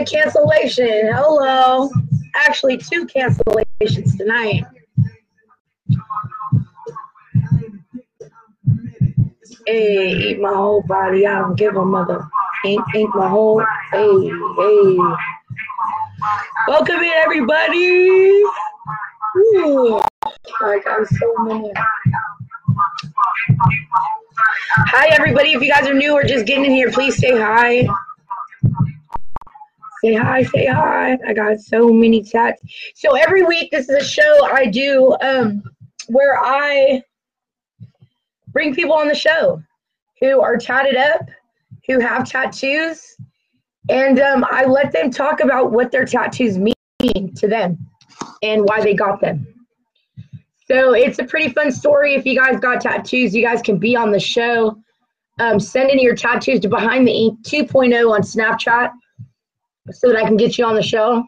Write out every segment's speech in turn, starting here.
cancellation. Hello. Actually, 2 cancellations tonight. Hey, eat my whole body. I don't give a mother. Ink my whole. Hey, hey. Welcome in, everybody. Ooh, I got so many. Hi, everybody. If you guys are new or just getting in here, please say hi. Say hi, say hi. I got so many chats. So every week, this is a show I do where I bring people on the show who are tatted up, who have tattoos, and I let them talk about what their tattoos mean to them and why they got them. So it's a pretty fun story. If you guys got tattoos, you guys can be on the show. Send in your tattoos to Behind the Ink 2.0 on Snapchat so that I can get you on the show.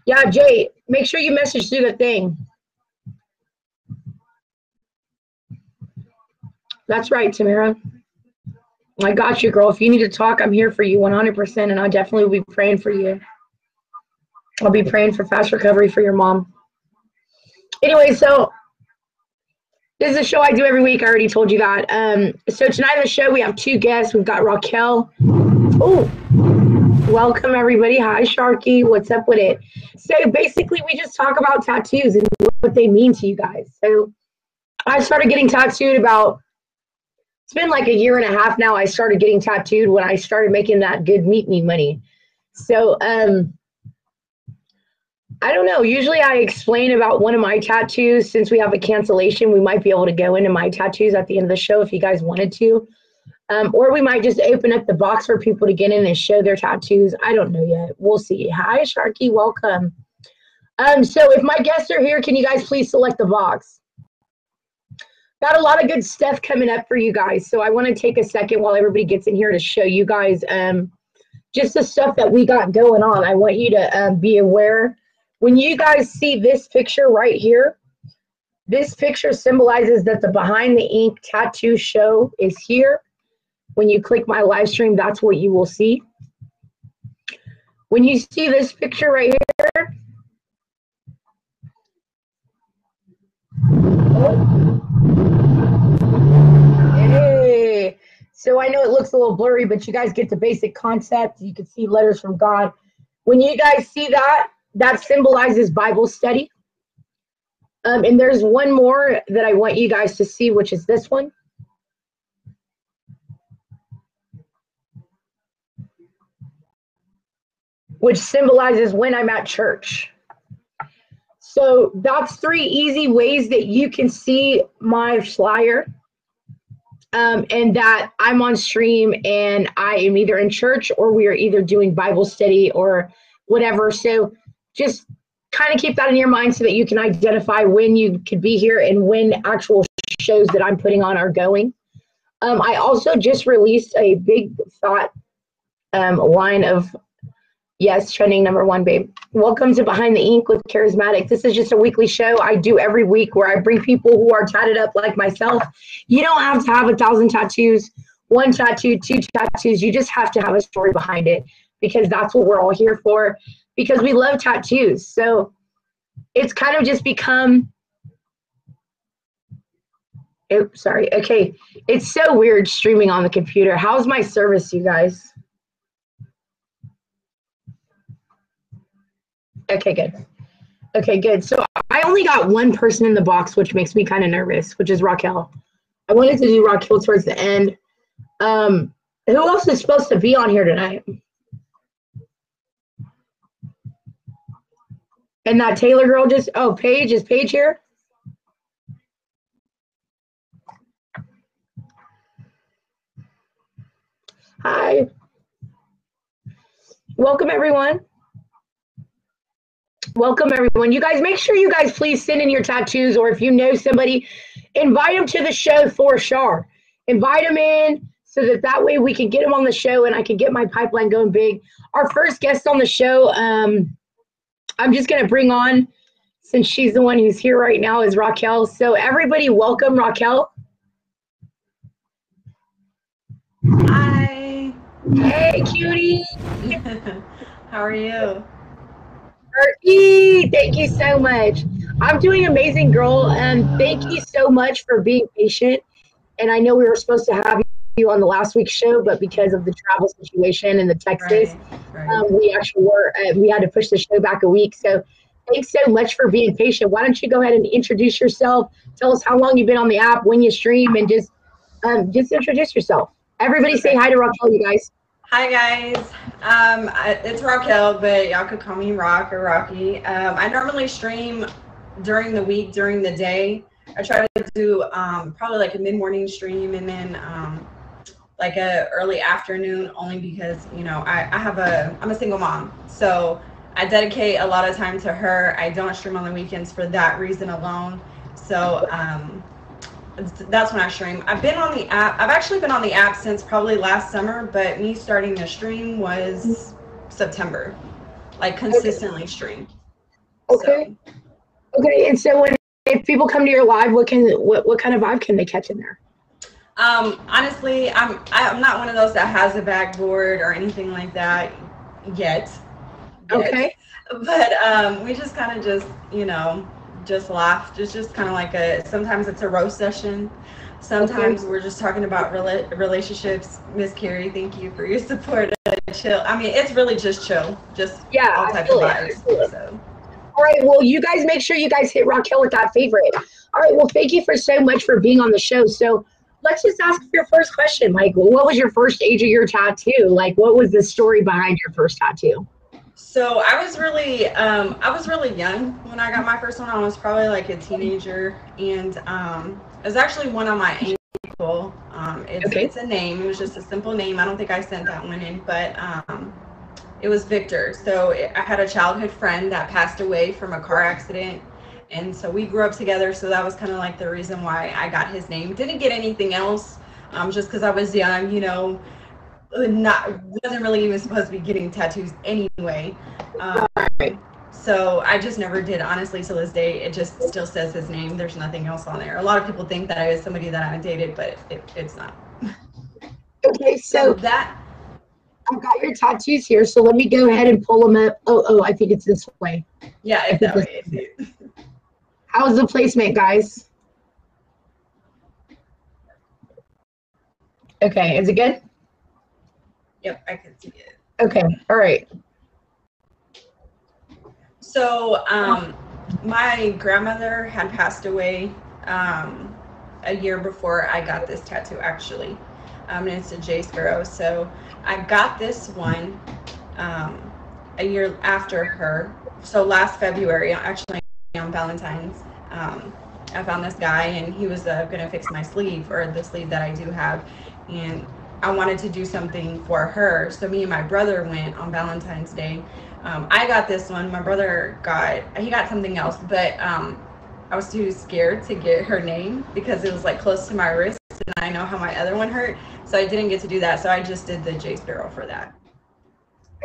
Yeah, Jay, make sure you message through the thing. That's right, Tamara. I got you, girl. If you need to talk, I'm here for you 100%, and I definitely will be praying for you. I'll be praying for fast recovery for your mom. Anyway, so this is a show I do every week. I already told you that. So tonight on the show, we have 2 guests. We've got Raquel. Oh, welcome, everybody. Hi, Sharky. What's up with it? So basically, we just talk about tattoos and what they mean to you guys. So I started getting tattooed about, it's been like a year and a half now. I started getting tattooed when I started making that good meet me money. So I don't know. Usually I explain about one of my tattoos. Since we have a cancellation, we might be able to go into my tattoos at the end of the show if you guys wanted to. Or we might just open up the box for people to get in and show their tattoos. I don't know yet. We'll see. Hi, Sharky. Welcome. So if my guests are here, can you guys please select the box? Got a lot of good stuff coming up for you guys. So I want to take a second while everybody gets in here to show you guys just the stuff that we got going on. I want you to be aware. When you guys see this picture right here, this picture symbolizes that the Behind the Ink tattoo show is here. When you click my live stream, that's what you will see. When you see this picture right here, hey. So I know it looks a little blurry, but you guys get the basic concept. You can see letters from God. When you guys see that, that symbolizes Bible study. And there's one more that I want you guys to see, which is this one. Which symbolizes when I'm at church. So that's 3 easy ways that you can see my flyer. And that I'm on stream and I am either in church or we are either doing Bible study or whatever. So just kind of keep that in your mind so that you can identify when you could be here and when actual shows that I'm putting on are going. I also just released a big thought line of, yes, trending #1, babe. Welcome to Behind the Ink with Chariismatiic. This is just a weekly show I do every week where I bring people who are tatted up like myself. You don't have to have 1,000 tattoos, 1 tattoo, 2 tattoos. You just have to have a story behind it because that's what we're all here for, because we love tattoos. So it's kind of just become, oh, sorry. Okay. It's so weird streaming on the computer. How's my service, you guys? Okay, good. Okay, good. So I only got 1 person in the box, which makes me kind of nervous, which is Raquel. I wanted to do Raquel towards the end. Who else is supposed to be on here tonight? And that Taylor girl just, oh, Paige, is Paige here? Hi. Welcome, everyone. Welcome, everyone. You guys, make sure you guys please send in your tattoos, or if you know somebody, invite them to the show for sure. Invite them in so that way we can get them on the show and I can get my pipeline going big. Our first guest on the show, I'm just going to bring on, since she's the one who's here right now, is Raquel. So everybody, welcome, Raquel. Hi. Hey, cutie. How are you? Turkey, thank you so much. I'm doing amazing, girl. Thank you so much for being patient. And I know we were supposed to have you on the last week's show, but because of the travel situation and the Texas, Right, right. we actually we had to push the show back a week. So thanks so much for being patient. Why don't you go ahead and introduce yourself? Tell us how long you've been on the app, when you stream, and just introduce yourself. Everybody say Okay. hi to Raquel, you guys. Hi guys. It's Raquel, but y'all could call me Rock or Rocky. I normally stream during the week, during the day. I try to do probably like a mid-morning stream and then like a early afternoon, only because I'm a single mom, so I dedicate a lot of time to her. I don't stream on the weekends for that reason alone. So that's when I stream. I've been on the app. I've actually been on the app since probably last summer, but me starting to stream was September, like Okay. consistently stream. Okay. So Okay. And so when if people come to your live, what kind of vibe can they catch in there? honestly, I'm not one of those that has a backboard or anything like that yet. Yet. Okay. But we just kind of just laugh. Just kind of like sometimes it's a roast session. Okay. Sometimes we're just talking about relationships. Miss Carrie, thank you for your support. Chill. I mean, it's really just chill, just Yeah, all I types of feel it. I vibes. feel it. So All right. Well, you guys make sure you guys hit Raquel with that favorite. All right. Well, thank you for so much for being on the show. So let's just ask your first question. Like, what was your first age of your tattoo? Like, what was the story behind your first tattoo? so I was really young when I got my first one. I was probably like a teenager, and it was actually one on my ankle. Okay. It's a name. It was just a simple name. I don't think I sent that one in, but it was Victor. So I had a childhood friend that passed away from a car accident. And so we grew up together. So that was kind of like the reason why I got his name. Didn't get anything else, just because I was young, not wasn't really even supposed to be getting tattoos anyway. Um, Right. so I just never did. Honestly, to this day, it just still says his name. There's nothing else on there. A lot of people think that I was somebody that I dated, but it's not. Okay. So So that I've got your tattoos here. So let me go ahead and pull them up. Oh, I think it's this way. yeah, I it's think that this. way. How's the placement, guys? Okay. Is it good? Yep, I can see it. Okay. All right. So, my grandmother had passed away um, a year before I got this tattoo, actually. And it's a J Sparrow. So, I got this one um, a year after her. So, last February, actually on Valentine's, I found this guy and he was going to fix my sleeve, or the sleeve that I do have. And I wanted to do something for her. So, me and my brother went on Valentine's Day. I got this one. My brother got something else, but I was too scared to get her name because it was like close to my wrist, and I know how my other one hurt, so I didn't get to do that. So I just did the J Sparrow for that.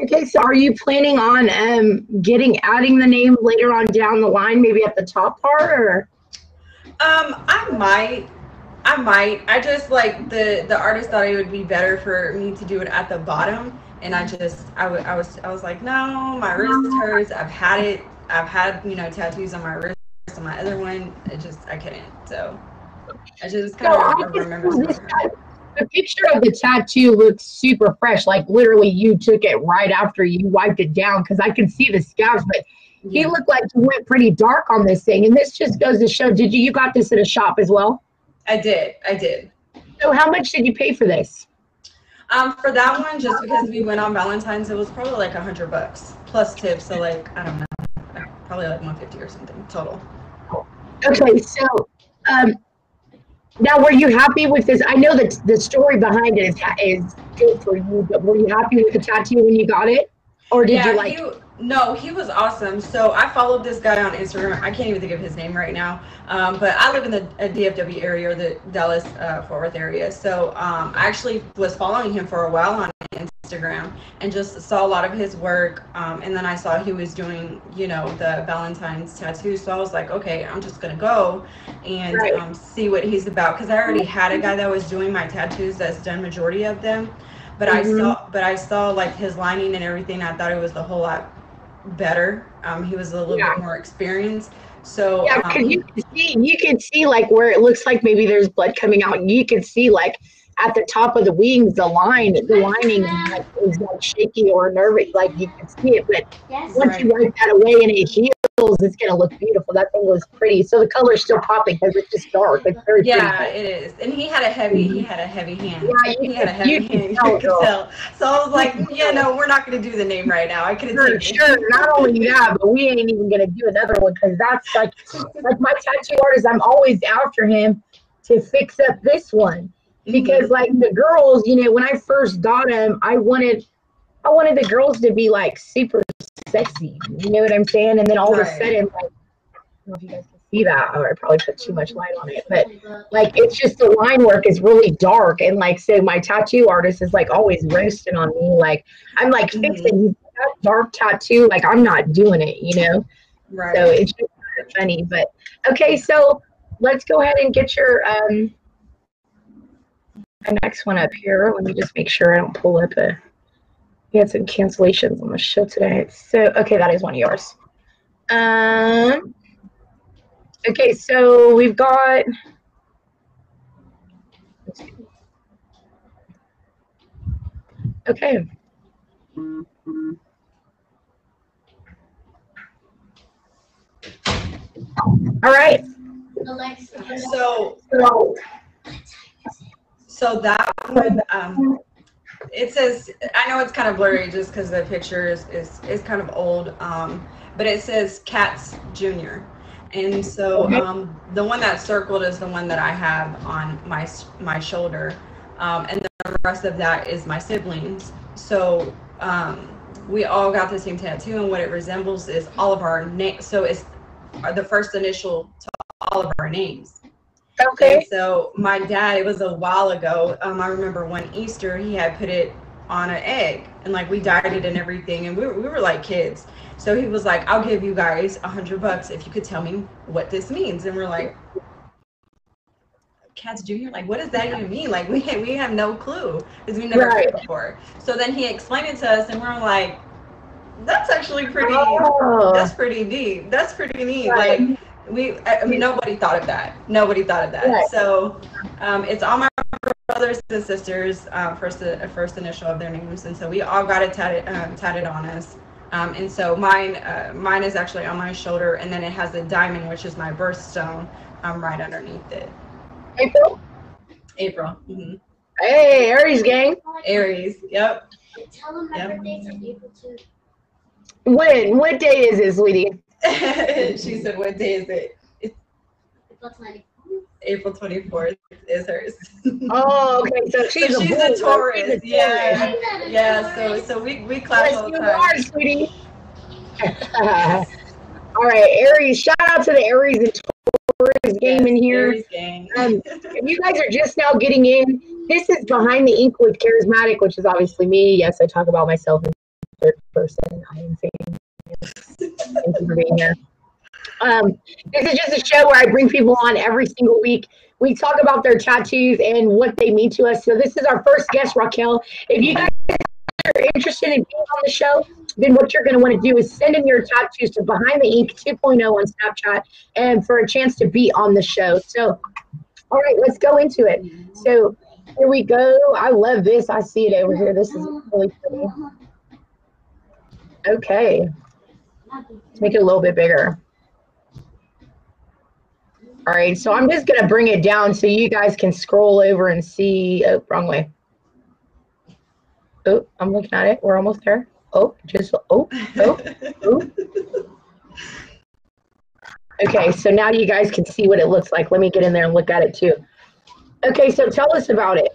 Okay, so are you planning on adding the name later on down the line, maybe at the top part, or I might. I might. I just like the artist thought it would be better for me to do it at the bottom, and I was like, no, my wrist hurts. I've had it. I've had tattoos on my wrist. On my other one, I couldn't. So I just so kind I of can remember see for this her. the picture of the tattoo looks super fresh. Like literally, you took it right after you wiped it down because I can see the scabs, but he Yeah, looked like he went pretty dark on this thing. And this just goes to show. You got this at a shop as well? I did. I did. So how much did you pay for this? For that one, just because we went on Valentine's, it was probably like $100 plus tips. So like I don't know, probably like 150 or something total. Okay, so um, now were you happy with this? I know that the story behind it is good for you, but were you happy with the tattoo when you got it, or did you Yeah, like? no, he was awesome. So I followed this guy on Instagram. I can't even think of his name right now. But I live in the DFW area, or the Dallas Fort Worth area. So I actually was following him for a while on Instagram and just saw a lot of his work. And then I saw he was doing, the Valentine's tattoo. So I was like, okay, I'm just gonna go and Right. see what he's about, because I already had a guy that was doing my tattoos that's done majority of them. but I saw like his lining and everything. I thought it was a whole lot better. He was a little bit more experienced. So yeah, because you can see like where it looks like maybe there's blood coming out. And you can see like at the top of the wings, the lining is like shaky or nervous. Like you can see it, but once you wipe that away and it heals, it's gonna look beautiful. That thing was pretty. So the color is still popping because it's just dark. It's very pretty. It is. And he had a heavy hand. Yeah, he had a heavy hand. You could tell. So I was like, yeah, no, we're not gonna do the name right now. I could have taken Sure. Not only that, but we ain't even gonna do another one because that's like my tattoo artist. I'm always after him to fix up this one. Because like the girls, you know, when I first got them, I wanted the girls to be like super sexy. You know what I'm saying? And then all of a sudden, like, I don't know if you guys can see that, or I probably put too much light on it, but like it's just the line work is really dark, and like so my tattoo artist is like always roasting on me. Like I'm like fixing that dark tattoo, like I'm not doing it, you know? Right. So it's just kind of funny. But okay, so let's go ahead and get your the next one up here. Let me just make sure I don't pull up we had some cancellations on the show today. So, okay, that is one of yours. Okay, so we've got, okay. All right. So that one, it says, I know it's kind of blurry just because the picture is kind of old, but it says Cats Jr. And so the one that's circled is the one that I have on my shoulder, and the rest of that is my siblings. So we all got the same tattoo, and what it resembles is all of our names. So it's the first initial to all of our names. Okay. And so my dad, it was a while ago. I remember one Easter he had put it on an egg, and like we dyed it and everything, and we were like kids. So he was like, "I'll give you guys $100 if you could tell me what this means." And we're like, "Cats Jr.? Like, what does that even mean? Like, we have no clue because we never heard it before." So then he explained it to us, and we're like, "That's actually pretty. That's pretty deep. That's pretty neat." Like. I mean, nobody thought of that. Right. So it's all my brothers and sisters, first initial of their names, and so we all got it tatted on us. And so mine is actually on my shoulder, and then it has a diamond, which is my birthstone, right underneath it. April. Mm-hmm. Hey, Aries gang. Aries. Yep. Tell them my birthday's in April too. When? What day is it, sweetie? She said, "What day is it?" April 24th is hers. Oh, okay. So she's a Taurus. Yeah. So we clash all the time. You are, sweetie. All right, Aries. Shout out to the Aries and Taurus game in here. Aries gang. If you guys are just now getting in, this is Behind the Ink with Chariismatiic, which is obviously me. Yes, I talk about myself in third person. I am saying. Thank you for being here. This is just a show where I bring people on every single week. We talk about their tattoos and what they mean to us. So this is our first guest, Raquel. If you guys are interested in being on the show, then what you're going to want to do is send in your tattoos to Behind the Ink 2.0 on Snapchat and for a chance to be on the show. So, all right, let's go into it. So here we go. I love this. I see it over here. This is really pretty. Okay. Let's make it a little bit bigger. All right, so I'm just going to bring it down so you guys can scroll over and see. Oh, wrong way. Oh, I'm looking at it. We're almost there. Oh. Okay, so now you guys can see what it looks like. Let me get in there and look at it too. Okay, so tell us about it.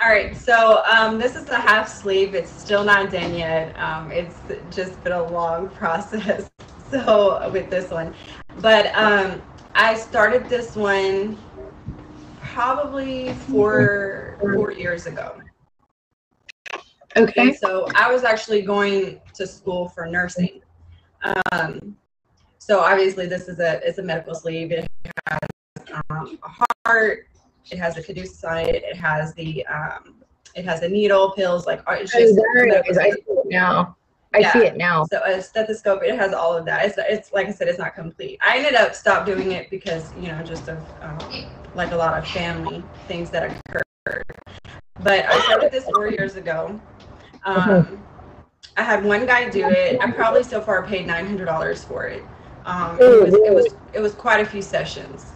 All right, so this is a half sleeve. It's still not done yet. It's just been a long process. So with this one, but I started this one probably 4 years ago. Okay. And so I was actually going to school for nursing. So obviously this is it's a medical sleeve. It has a heart. It has the caduceus on it. It has the It has a needle, pills, like it's Oh, just there it medical is. I stuff. see it now. I see it now. So a stethoscope, it has all of that. It's like I said, it's not complete. I ended up stop doing it because, you know, just of like a lot of family things that occurred. But I started this 4 years ago. I had one guy do it. I probably so far paid $900 for it. It was quite a few sessions.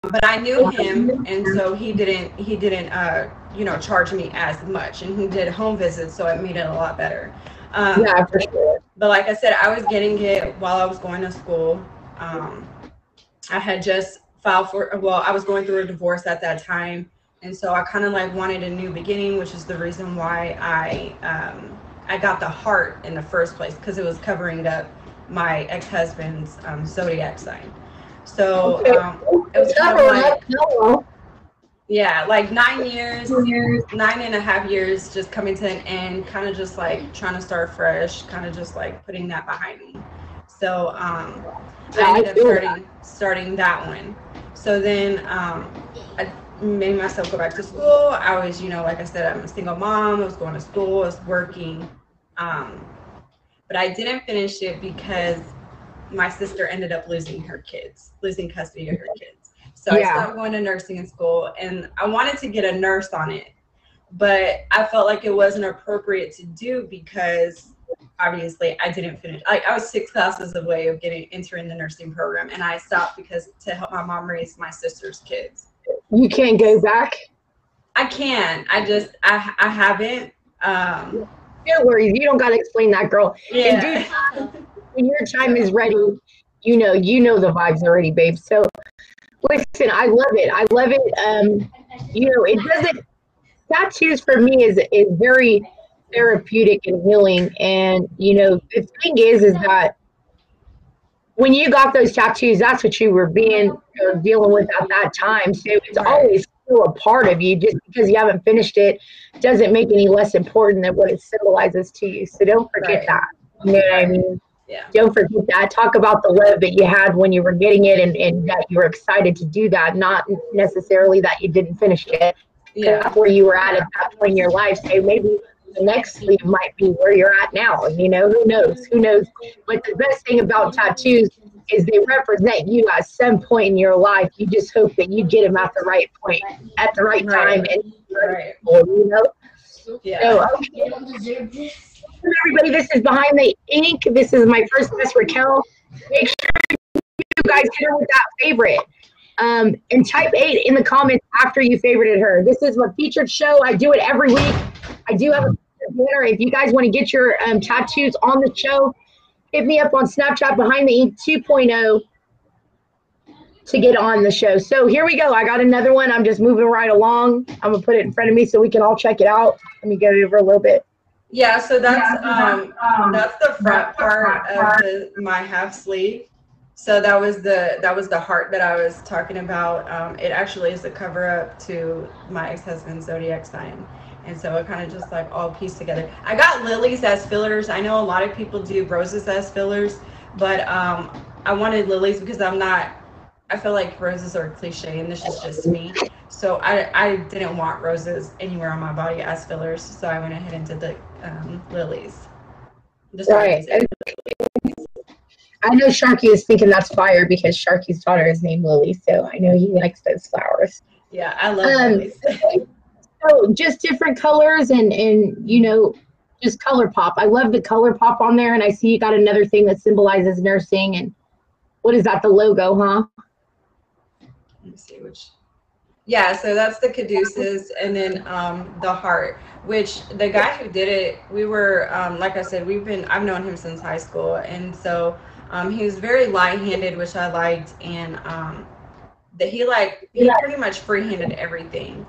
But I knew him, and so he didn't you know, charge me as much, and he did home visits, so it made it a lot better. Yeah, for sure. But like I said, I was getting it while I was going to school. I had just filed for, well, I was going through a divorce at that time, and so I kind of like wanted a new beginning, which is the reason why I got the heart in the first place, because it was covering up my ex-husband's zodiac sign. So it was kind of like, yeah, like 9 years, 9.5 years, just coming to an end, kind of just like trying to start fresh, kind of just like putting that behind me. So I ended up starting that one. So then I made myself go back to school. I was, you know, like I said, I'm a single mom. I was going to school, I was working. But I didn't finish it because my sister ended up losing custody of her kids. So I stopped going to nursing in school, and I wanted to get a nurse on it, but I felt like it wasn't appropriate to do because obviously I didn't finish. I was 6 classes away of entering the nursing program, and I stopped because to help my mom raise my sister's kids. You can't go back? I can. I haven't. No worries. You don't got to explain that, girl. Yeah. And dude, when your time is ready, you know the vibes already, babe. So listen, I love it. I love it. You know, it doesn't, tattoos for me is very therapeutic and healing. And, you know, the thing is that when you got those tattoos, that's what you were dealing with at that time. So it's always still a part of you. Just because you haven't finished it doesn't make any less important than what it symbolizes to you. So don't forget that. You know what I mean? Yeah. Don't forget that. Talk about the love that you had when you were getting it, and that you were excited to do that, not necessarily that you didn't finish it. Yeah. That's where you were at that point in your life. So maybe the next sleeve might be where you're at now. You know, who knows? But the best thing about tattoos is they represent you at some point in your life. You just hope that you get them at the right point, at the right time. And you know? Yeah. So, okay. You don't deserve this. Everybody, this is Behind the Ink. This is my first Miss Raquel. Make sure you guys hit her with that favorite. And type 8 in the comments after you favorited her. This is my featured show. I do it every week. I do have a winner. If you guys want to get your tattoos on the show, hit me up on Snapchat Behind the Ink 2.0 to get on the show. So here we go. I got another one. I'm just moving right along. I'm going to put it in front of me so we can all check it out. Let me go over a little bit. Yeah, so that's the front part of my half sleeve. So that was the heart that I was talking about. It actually is a cover up to my ex-husband's zodiac sign, and so it kind of just like all pieced together. I got lilies as fillers. I know a lot of people do roses as fillers, but I wanted lilies because I feel like roses are cliche, and this is just me. So I didn't want roses anywhere on my body as fillers, so I went ahead and did the lilies. Right. I know Sharky is thinking that's fire because Sharky's daughter is named Lily, so I know he likes those flowers. Yeah, I love lilies. So just different colors and you know, just color pop. I love the color pop on there, and I see you got another thing that symbolizes nursing. And what is that? The logo, huh? Let me see which. Yeah, so that's the caduceus, and then the heart, which the guy who did it, we were like I said, I've known him since high school, and so he was very light-handed, which I liked, and that he pretty much free-handed everything.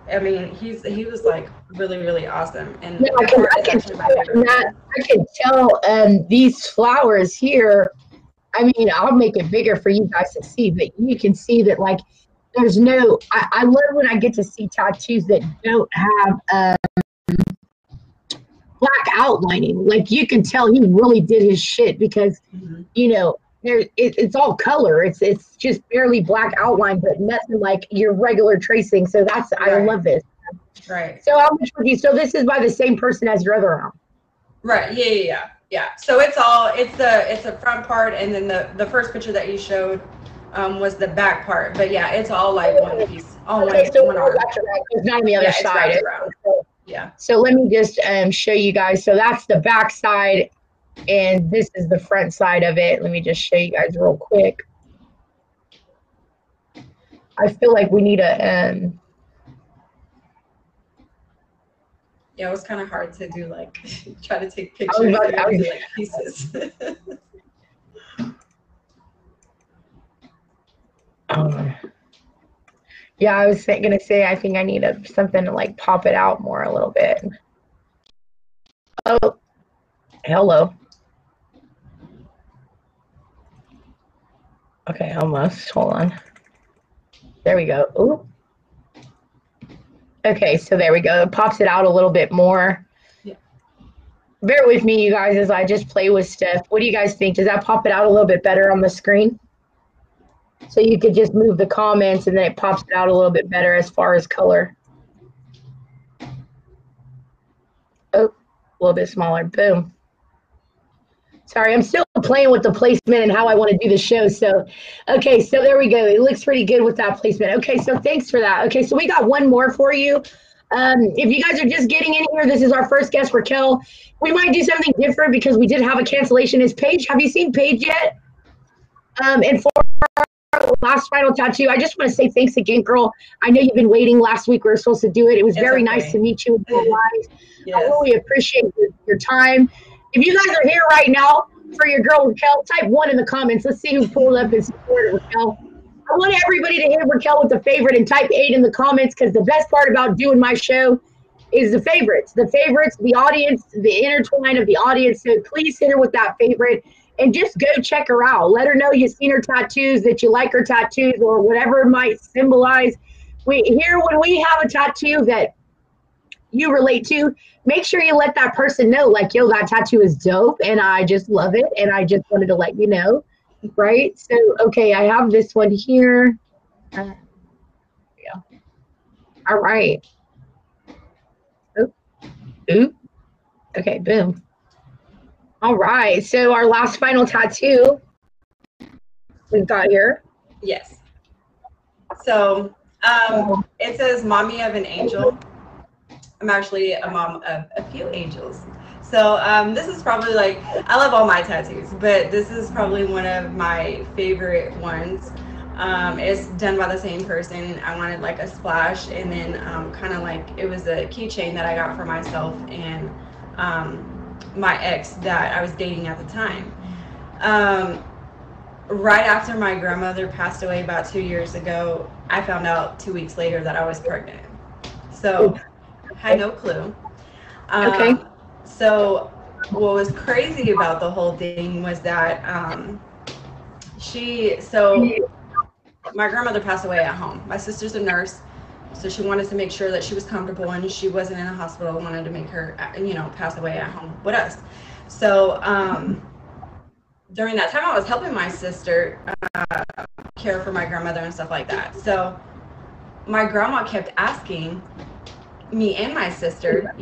I mean, he was like really, really awesome, and yeah, I can tell these flowers here. I mean, I'll make it bigger for you guys to see, but you can see that like. There's no, I love when I get to see tattoos that don't have black outlining. Like you can tell he really did his shit because, you know, it's all color. It's just barely black outline, but nothing like your regular tracing. So that's I love this. Right. So how much would you? So this is by the same person as your other arm. Right. Yeah. So it's the front part, and then the first picture that you showed was the back part. But yeah, it's all like one piece, all one arm. It's not on the other side. It's around. Yeah. So let me just show you guys. So that's the back side, and this is the front side of it. Let me just show you guys real quick. I feel like we need a yeah, it was kind of hard to do, like, try to take pictures and do, like, pieces. Yeah, I was gonna say I think I need something to like pop it out more a little bit. Oh, hello. Okay, almost. Hold on. There we go. Ooh. Okay, so there we go. It pops it out a little bit more. Yeah. Bear with me, you guys, as I just play with stuff. What do you guys think? Does that pop it out a little bit better on the screen? So you could just move the comments and then it pops it out a little bit better as far as color. Oh, a little bit smaller. Boom. Sorry, I'm still playing with the placement and how I want to do the show. So, okay, so there we go. It looks pretty good with that placement. Okay, so thanks for that. Okay, so we got one more for you. If you guys are just getting in here, this is our first guest, Raquel. We might do something different because we did have a cancellation. Is Paige, have you seen Paige yet? And for our last final tattoo, I just want to say thanks again, girl. I know you've been waiting. Last week we were supposed to do it. It was very nice to meet you in real life. Yes. I really appreciate your time. If you guys are here right now for your girl Raquel, type 1 in the comments. Let's see who pulled up and supported Raquel. I want everybody to hit Raquel with the favorite and type 8 in the comments, because the best part about doing my show is the favorites, the audience, the intertwine of the audience. So please hit her with that favorite and just go check her out. Let her know you've seen her tattoos, that you like her tattoos, or whatever it might symbolize. When we have a tattoo that you relate to, make sure you let that person know, like, yo, that tattoo is dope and I just love it and I just wanted to let you know, right? So, okay, I have this one here. Yeah. All right. Oop. Okay, boom. All right, so our last final tattoo we've got here. Yes. So it says Mommy of an Angel. I'm actually a mom of a few angels. So this is probably like, I love all my tattoos, but this is probably one of my favorite ones. It's done by the same person. I wanted like a splash, and then kind of like, it was a keychain that I got for myself and my ex that I was dating at the time. Right after my grandmother passed away about 2 years ago, I found out 2 weeks later that I was pregnant. So had no clue. Okay. So what was crazy about the whole thing was that my grandmother passed away at home. My sister's a nurse, so she wanted to make sure that she was comfortable and she wasn't in a hospital. Wanted to make her, pass away at home with us. So during that time, I was helping my sister care for my grandmother and stuff like that. So my grandma kept asking me and my sister,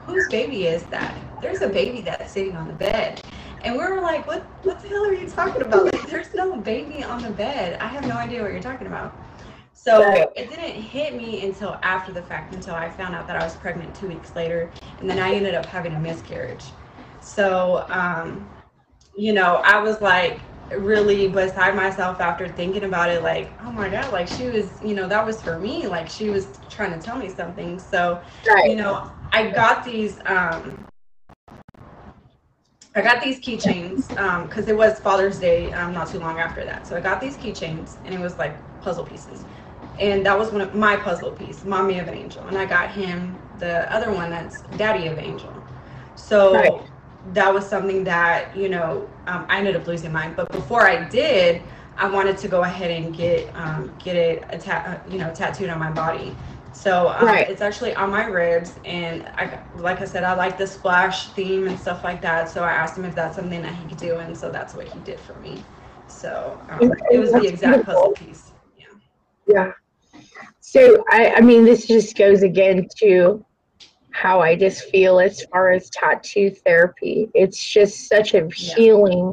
whose baby is that? There's a baby that's sitting on the bed. And we were like, what the hell are you talking about? Like, there's no baby on the bed. I have no idea what you're talking about. So it didn't hit me until after the fact, until I found out that I was pregnant 2 weeks later. And then I ended up having a miscarriage. So, I was like really beside myself after thinking about it, like, oh my God, like she was, that was for me. Like she was trying to tell me something. So, I got these keychains because it was Father's Day not too long after that. So I got these keychains and it was like puzzle pieces. And that was one of my puzzle piece, Mommy of an Angel. And I got him the other one that's Daddy of an Angel. So that was something that, I ended up losing mine. But before I did, I wanted to go ahead and get it tattooed on my body. So it's actually on my ribs, and like I said, I like the splash theme and stuff like that. So I asked him if that's something that he could do, and so that's what he did for me. So it was the exact puzzle piece. Yeah. Yeah. So I mean, this just goes again to how I just feel as far as tattoo therapy. It's just such a healing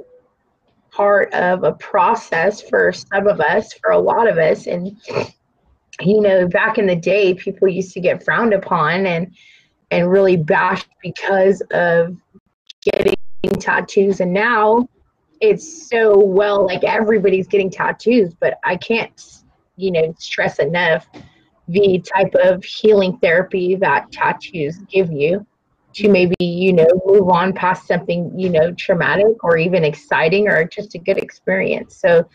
part of a process for some of us, for a lot of us. And, you know, back in the day, people used to get frowned upon and really bashed because of getting tattoos. And now it's so, well, like everybody's getting tattoos, but I can't, you know, stress enough the type of healing therapy that tattoos give you to maybe, you know, move on past something, you know, traumatic or even exciting or just a good experience. So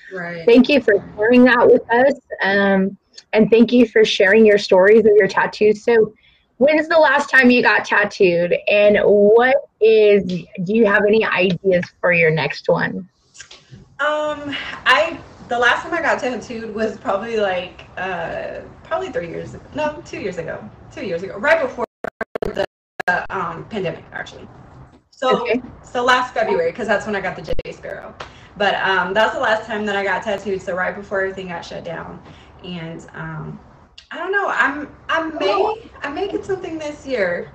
thank you for sharing that with us. And thank you for sharing your stories of your tattoos. So when's the last time you got tattooed, and do you have any ideas for your next one? The last time I got tattooed was probably like probably 2 years ago, right before the pandemic, actually. So last February, because that's when I got the J Sparrow. But that was the last time that I got tattooed. So right before everything got shut down, and I don't know. I may get something this year.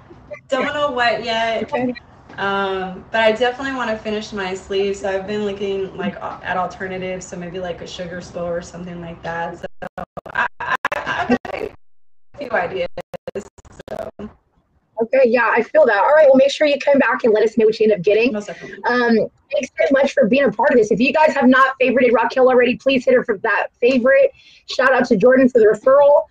Don't know what yet. Okay. But I definitely want to finish my sleeve. So I've been looking like at alternatives. So maybe like a sugar skull or something like that. So I got a few ideas. So. Okay, yeah, I feel that. All right, well, make sure you come back and let us know what you end up getting. Most definitely. Thanks so much for being a part of this. If you guys have not favorited Raquel already, please hit her for that favorite. Shout out to Jordan for the referral.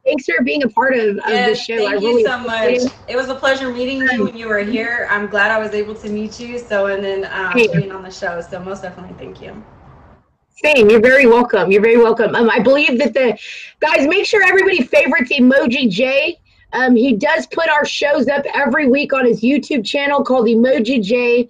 Thanks for being a part of the show. Thank you so much. It was a pleasure meeting you when you were here. I'm glad I was able to meet you. So, and then being on the show. So most definitely, thank you. Same. You're very welcome. You're very welcome. I believe that guys, make sure everybody favorites Emoji J. He does put our shows up every week on his YouTube channel called Emoji J.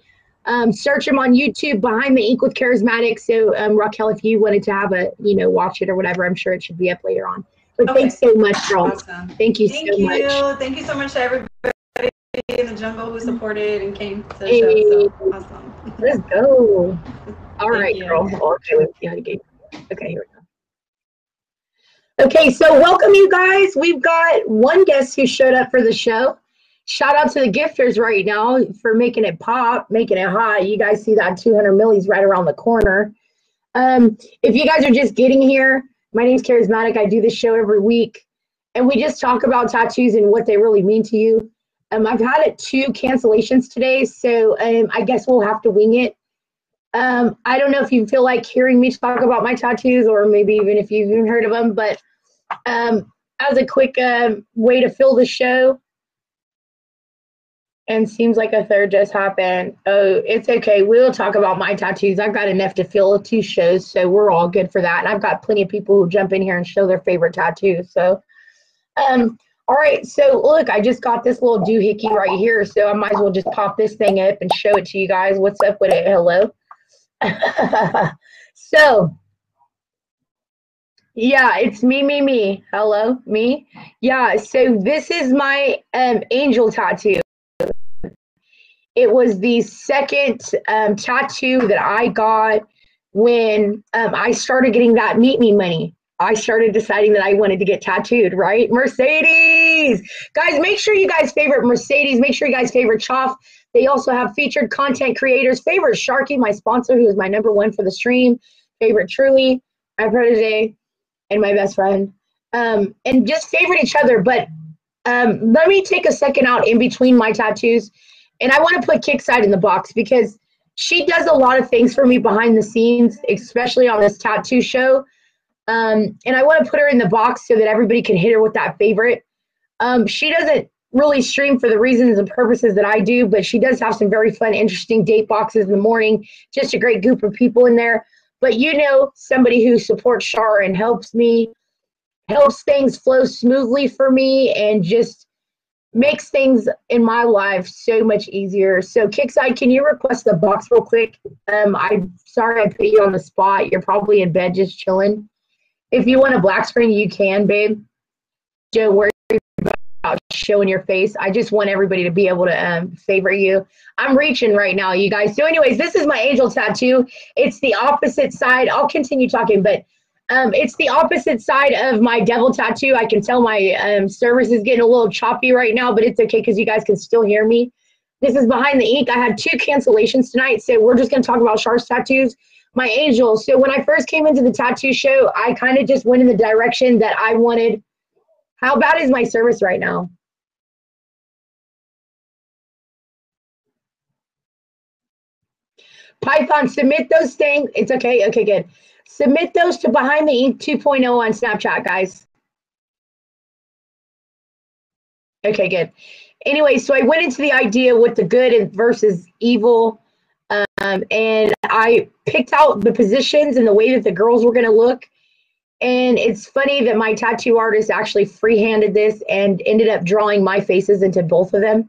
Search him on YouTube, Behind the Ink with Chariismatiic. So, Raquel, if you wanted to have watch it or whatever, I'm sure it should be up later on. But thanks so much, girl. Awesome. Thank you so much. Thank you so much to everybody in the jungle who supported and came to the show. So awesome. Let's go. All right, girl. Okay, let's see how to get. Okay, here we go. Okay, so welcome you guys. We've got one guest who showed up for the show. Shout out to the gifters right now for making it pop, making it hot. You guys see that 200 millis right around the corner. If you guys are just getting here, my name's Chariismatiic. I do this show every week, and we just talk about tattoos and what they really mean to you. I've had 2 cancellations today, so I guess we'll have to wing it. I don't know if you feel like hearing me talk about my tattoos, or maybe even if you've even heard of them, but as a quick way to fill the show, and seems like a third just happened. Oh, it's okay. We'll talk about my tattoos. I've got enough to fill 2 shows, so we're all good for that. And I've got plenty of people who jump in here and show their favorite tattoos. So, all right. So look, I just got this little doohickey right here, so I might as well just pop this thing up and show it to you guys. What's up with it? Hello. So, yeah, it's me. Hello, me. Yeah. So this is my angel tattoo. It was the second tattoo that I got when I started getting that Meet Me money. I started deciding that I wanted to get tattooed, right? Mercedes! Guys, make sure you guys favorite Mercedes. Make sure you guys favorite Choff. They also have featured content creators. Favorite Sharky, my sponsor, who is my #1 for the stream. Favorite Truly, my protege, and my best friend. And just favorite each other. But let me take a second out in between my tattoos. And I want to put Kickside in the box because she does a lot of things for me behind the scenes, especially on this tattoo show. And I want to put her in the box so that everybody can hit her with that favorite. She doesn't really stream for the reasons and purposes that I do, but she does have some very fun, interesting date boxes in the morning. Just a great group of people in there. But you know, somebody who supports Char and helps things flow smoothly for me and just makes things in my life so much easier. So Kickside, can you request the box real quick? I'm sorry I put you on the spot. You're probably in bed just chilling. If you want a black screen, you can, babe. Don't worry about showing your face. I just want everybody to be able to favorite you. I'm reaching right now, you guys. So anyways, this is my angel tattoo. It's the opposite side. I'll continue talking, but it's the opposite side of my devil tattoo. I can tell my service is getting a little choppy right now, but it's okay because you guys can still hear me. This is behind the ink. I had 2 cancellations tonight, so we're just going to talk about Char's tattoos. My angel. So when I first came into the tattoo show, I kind of just went in the direction that I wanted. How bad is my service right now? Python, submit those things. It's okay. Okay, good. Submit those to Behind the Ink 2.0 on Snapchat, guys. Okay, good. Anyway, so I went into the idea with the good versus evil. And I picked out the positions and the way that the girls were going to look. And it's funny that my tattoo artist actually freehanded this and ended up drawing my faces into both of them.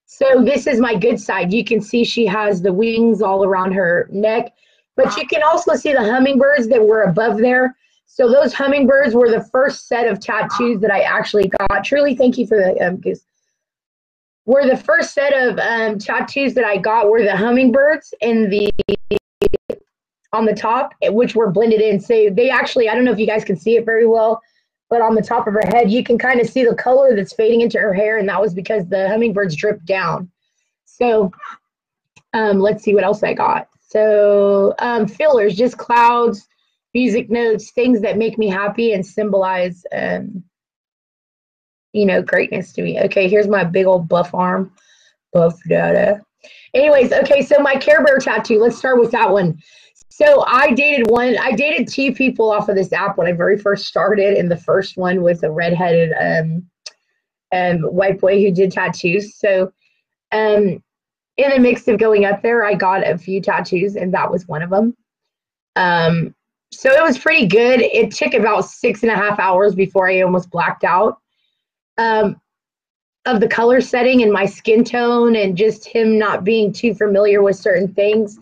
So this is my good side. You can see she has the wings all around her neck, but you can also see the hummingbirds that were above there. So those hummingbirds were the first set of tattoos that I actually got. Truly, thank you for the goose. Were the first set of tattoos that I got were the hummingbirds and the on the top, which were blended in. So they actually, I don't know if you guys can see it very well, but on the top of her head, you can kind of see the color that's fading into her hair, and that was because the hummingbirds dripped down. So let's see what else I got. So fillers, just clouds, music notes, things that make me happy and symbolize, you know, greatness to me. Okay, here's my big old buff arm. Buff dada. Anyways, okay, so my Care Bear tattoo, let's start with that one. So I dated 2 people off of this app when I very first started, and the first one was a redheaded white boy who did tattoos. So in the mix of going up there, I got a few tattoos, and that was one of them. So it was pretty good. It took about 6.5 hours before I almost blacked out of the color setting and my skin tone and just him not being too familiar with certain things.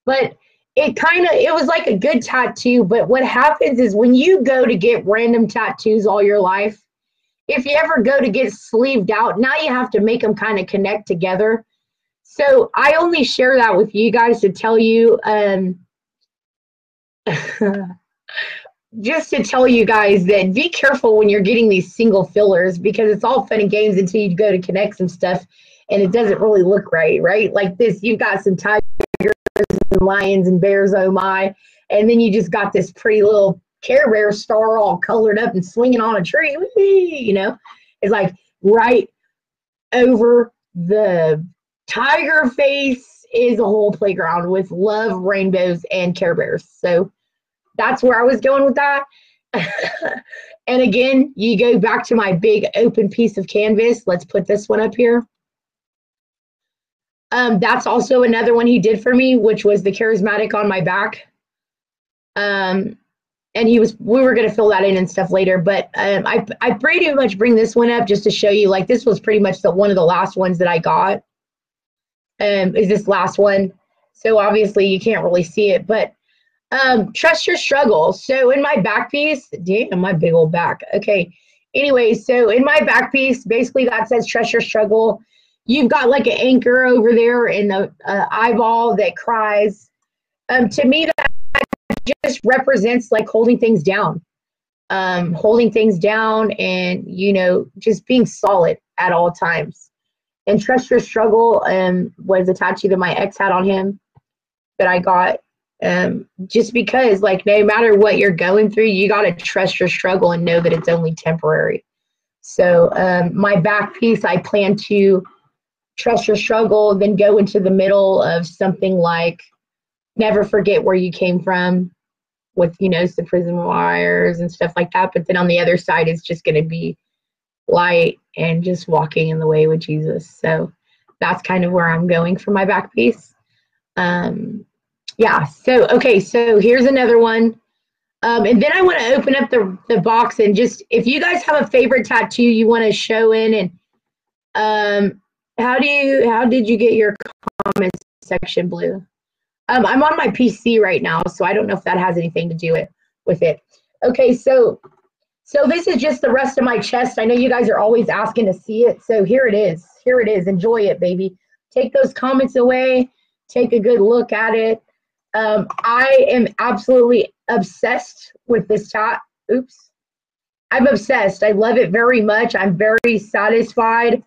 But it was like a good tattoo. But what happens is when you go to get random tattoos all your life, if you ever go to get sleeved out, now you have to make them kind of connect together. So I only share that with you guys to tell you, just to tell you guys that be careful when you're getting these single fillers, because it's all fun and games until you go to connect some stuff and it doesn't really look right, right? Like this, you've got some tigers and lions and bears, oh my, and then you just got this pretty little Care Bear star all colored up and swinging on a tree, you know? It's like right over the tiger face is a whole playground with love, rainbows, and Care Bears. So that's where I was going with that. And again, you go back to my big open piece of canvas. Let's put this one up here. That's also another one he did for me, which was the Chariismatiic on my back. And we were going to fill that in and stuff later, but I pretty much bring this one up just to show you, like, this was pretty much one of the last ones that I got. Is this last one. So obviously you can't really see it, but trust your struggle. So in my back piece, damn, my big old back. Okay. Anyway, so in my back piece, basically that says trust your struggle. You've got like an anchor over there in the eyeball that cries. To me, that just represents like holding things down. Holding things down and, you know, just being solid at all times. And trust your struggle was a tattoo that my ex had on him that I got. Just because, like, no matter what you're going through, you got to trust your struggle and know that it's only temporary. So my back piece, I plan to trust your struggle, then go into the middle of something like never forget where you came from with, you know, the prison wires and stuff like that. But then on the other side, it's just going to be light and just walking in the way with Jesus. So that's kind of where I'm going for my back piece. Yeah, so, okay, so here's another one. And then I want to open up the box and just, if you guys have a favorite tattoo you want to show in, and how did you get your comment section blue? I'm on my PC right now, so I don't know if that has anything to do with it. Okay, so So this is just the rest of my chest. I know you guys are always asking to see it. So here it is. Here it is. Enjoy it, baby. Take those comments away. Take a good look at it. I am absolutely obsessed with this tat. Oops. I'm obsessed. I love it very much. I'm very satisfied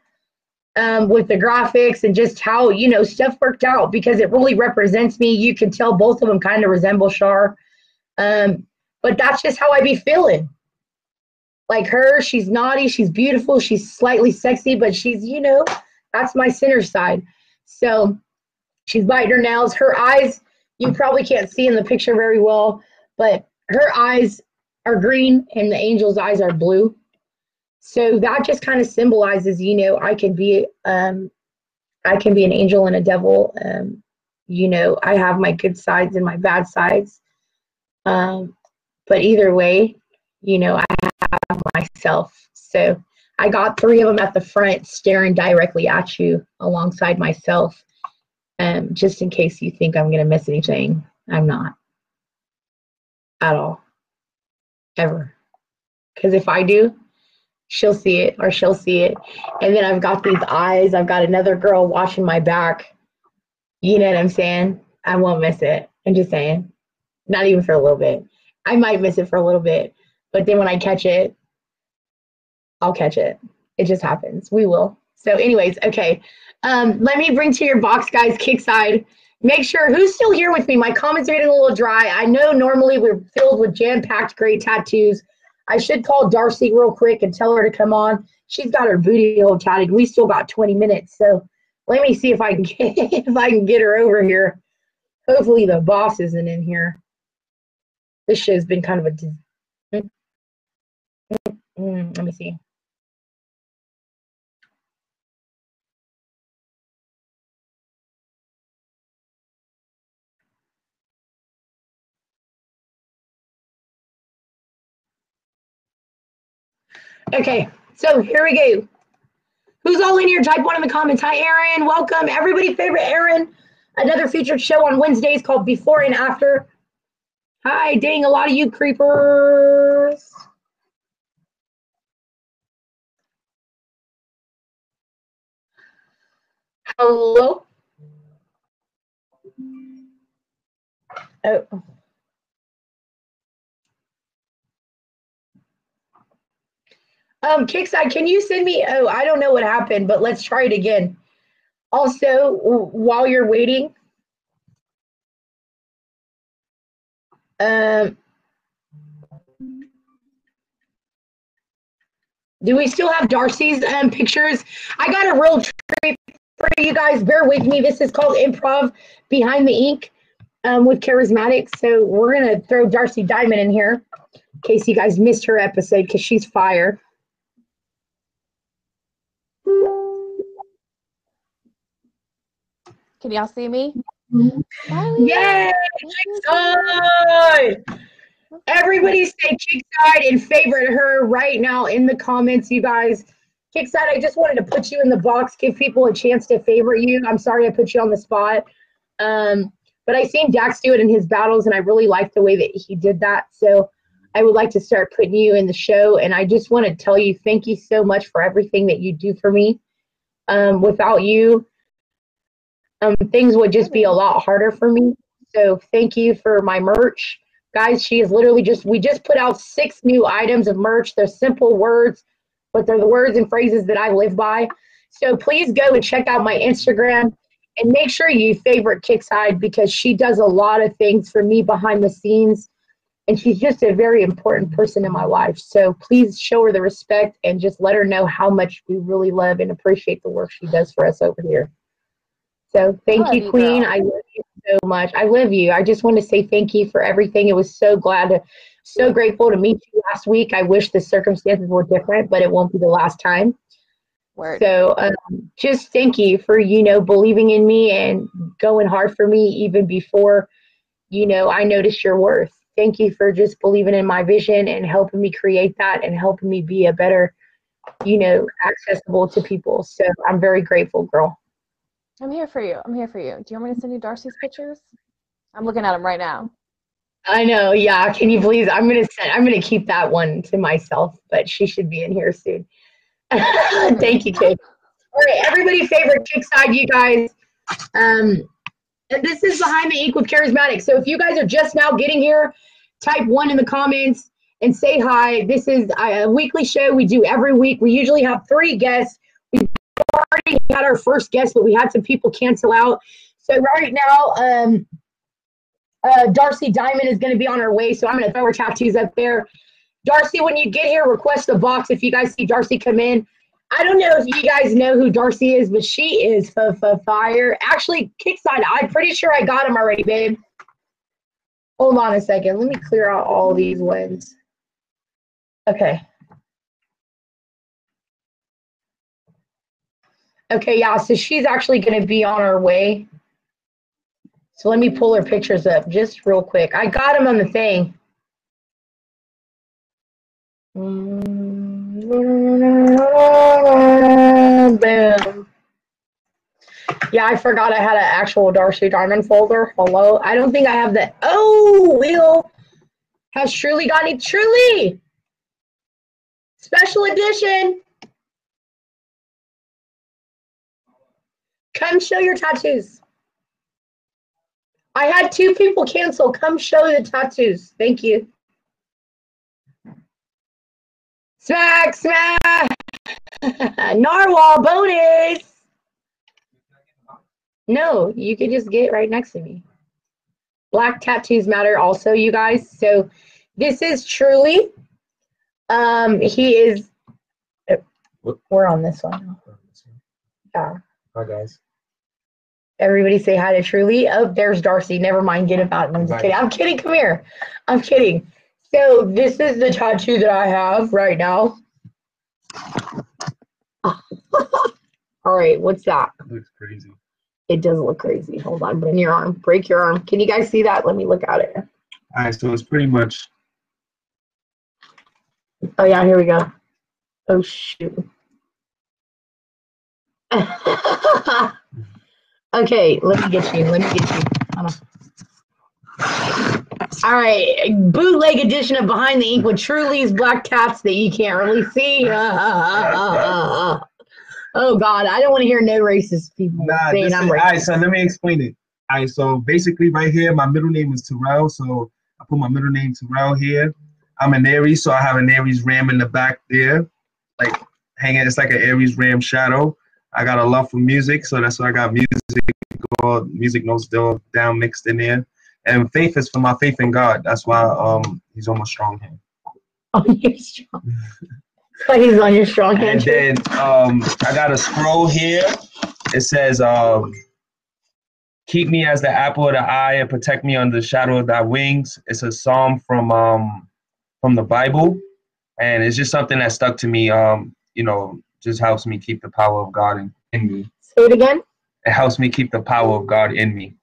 with the graphics and just how, you know, stuff worked out because it really represents me. You can tell both of them kind of resemble Char. But that's just how I be feeling. Like her, she's naughty, she's beautiful, she's slightly sexy, but she's, you know, that's my center side. So she's biting her nails. Her eyes, you probably can't see in the picture very well, but her eyes are green and the angel's eyes are blue. So that just kind of symbolizes, you know, I can be an angel and a devil. You know, I have my good sides and my bad sides. But either way, you know, I have myself. So I got 3 of them at the front staring directly at you alongside myself. Just in case you think I'm going to miss anything. I'm not. At all. Ever. Because if I do, she'll see it or she'll see it. And then I've got these eyes. I've got another girl watching my back. You know what I'm saying? I won't miss it. I'm just saying. Not even for a little bit. I might miss it for a little bit. But then when I catch it, I'll catch it. It just happens. We will. So anyways, okay. Let me bring to your box, guys, Kickside. Make sure, who's still here with me? My comments are getting a little dry. I know normally we're filled with jam-packed great tattoos. I should call Darcy real quick and tell her to come on. She's got her booty hole tatted. We still got 20 minutes. So let me see if I can get her over here. Hopefully the boss isn't in here. This show's been kind of a... let me see. Okay, so here we go. Who's all in here? Type 1 in the comments. Hi, Aaron. Welcome. Everybody favorite Aaron. Another featured show on Wednesdays called Before and After. Hi, dang, a lot of you creepers. Hello? Oh. Kickside, can you send me, oh, I don't know what happened, but let's try it again. Also, while you're waiting, do we still have Darcy's pictures? I got a real treat for you guys. Bear with me. This is called Improv Behind the Ink with Chariismatiic. So we're going to throw Darcy Diamond in here in case you guys missed her episode because she's fire. Can y'all see me? Yay! Kickside! Everybody say Kickside and favorite her right now in the comments, you guys. Kickside, I just wanted to put you in the box, give people a chance to favorite you. I'm sorry I put you on the spot. But I seen Dax do it in his battles, and I really liked the way that he did that. So I would like to start putting you in the show. And I just want to tell you thank you so much for everything that you do for me. Without you, things would just be a lot harder for me. So thank you for my merch. Guys, she is literally we just put out 6 new items of merch. They're simple words, but they're the words and phrases that I live by. So please go and check out my Instagram and make sure you favorite Kickside because she does a lot of things for me behind the scenes. And she's just a very important person in my life. So please show her the respect and just let her know how much we really love and appreciate the work she does for us over here. So thank you, Queen. I love you so much. I love you. I just want to say thank you for everything. It was so grateful to meet you last week. I wish the circumstances were different, but it won't be the last time. Word. So just thank you for, believing in me and going hard for me even before, I noticed your worth. Thank you for just believing in my vision and helping me create that and helping me be a better, accessible to people. So I'm very grateful, girl. I'm here for you. I'm here for you. Do you want me to send you Darcy's pictures? I'm looking at them right now. I know. Yeah. Can you please? I'm gonna keep that one to myself, but she should be in here soon. Thank you, Kate. All right, everybody's favorite kickside, you guys. Um, and this is Behind the Ink with Charismatic. So if you guys are just now getting here, type 1 in the comments and say hi. This is a weekly show we do every week. We usually have 3 guests. We've already had our first guest, but we had some people cancel out. So right now, Darcy Diamond is going to be on her way. So I'm going to throw her tattoos up there. Darcy, when you get here, request a box if you guys see Darcy come in. I don't know if you guys know who Darcy is, but she is fire. Actually, Kickside, I'm pretty sure I got him already, babe. Hold on a second. Let me clear out all these ones. Okay. Okay, yeah, so she's actually going to be on her way. So let me pull her pictures up just real quick. I got them on the thing. Boom. Yeah, I forgot I had an actual Darcy Diamond folder. Hello. I don't think I have that. Oh, Will has Truly got any Truly special edition. Come show your tattoos. I had 2 people cancel. Come show the tattoos. Thank you. Smack, smack. Narwhal bonus. No, you could just get right next to me. Black tattoos matter also, you guys. So this is Truly. He is. We're on this one. Yeah. Hi guys. Everybody say hi to Truly. Oh, there's Darcy. Never mind. Get about it. I'm just kidding. I'm kidding. Come here. I'm kidding. So this is the tattoo that I have right now. All right. What's that? It looks crazy. It does look crazy. Hold on. Bend your arm. Break your arm. Can you guys see that? Let me look at it. All right, so it's pretty much. Oh, yeah. Here we go. Oh, shoot. Okay. Let me get you. Let me get you. Hold on. All right. Bootleg edition of Behind the Ink with Truly's black tats that you can't really see. Oh, God. I don't want to hear no racist people saying I'm racist. All right, so let me explain it. All right, so basically right here, my middle name is Terrell, so I put my middle name Terrell here. I'm an Aries, so I have an Aries ram in the back there, like hanging. It's like an Aries ram shadow. I got a love for music, so that's why I got music notes still down mixed in there. And faith is for my faith in God. That's why he's on my strong hand. Oh, you're strong. So he's on your strong hand. And then I got a scroll here. It says, "Keep me as the apple of the eye and protect me under the shadow of thy wings." It's a psalm from the Bible, and it's just something that stuck to me. Just helps me keep the power of God in me. Say it again. It helps me keep the power of God in me.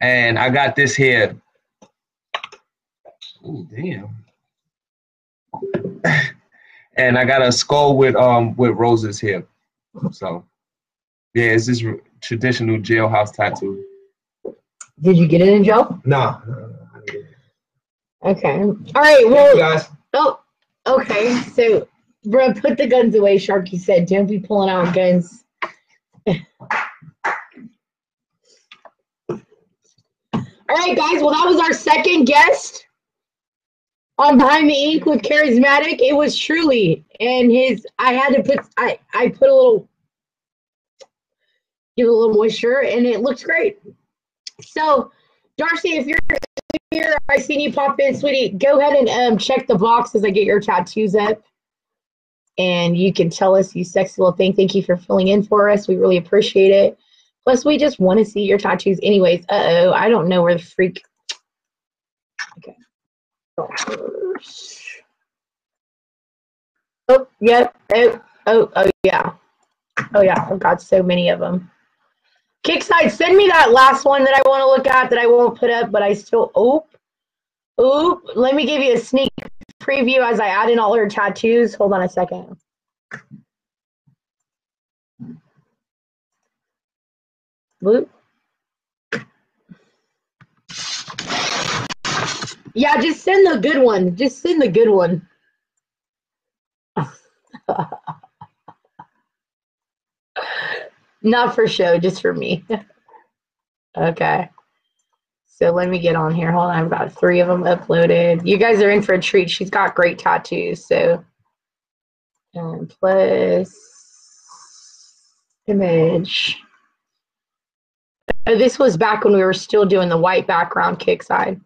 And I got this here. Oh, damn. And I got a skull with roses here. So yeah, it's this traditional jailhouse tattoo. Did you get it in jail? No. Okay. All right. Well, Thank you guys. Oh, okay. So, bro, put the guns away, Sharky said. Don't be pulling out guns. All right, guys. Well, that was our second guest on Behind the Ink with Charismatic. It was Truly, and I had to put I put a little, give it a little moisture, and it looks great. So, Darcy, if you're here, I seen you pop in, sweetie. Go ahead and check the box as I get your tattoos up, and you can tell us, you sexy little thing. Thank you for filling in for us. We really appreciate it. Plus, we just want to see your tattoos anyways. Uh-oh, I don't know where the freak. Okay. Oh, yep. Oh, yeah. Oh, yeah. I've got so many of them. Kickside, send me that last one that I want to look at that I won't put up, but I still. Oop. Let me give you a sneak preview as I add in all her tattoos. Hold on a second. Whoop. Yeah, just send the good one. Just send the good one. Not for show, just for me. Okay. So let me get on here. Hold on, I've got 3 of them uploaded. You guys are in for a treat. She's got great tattoos. So, and plus image. Oh, this was back when we were still doing the white background kick side.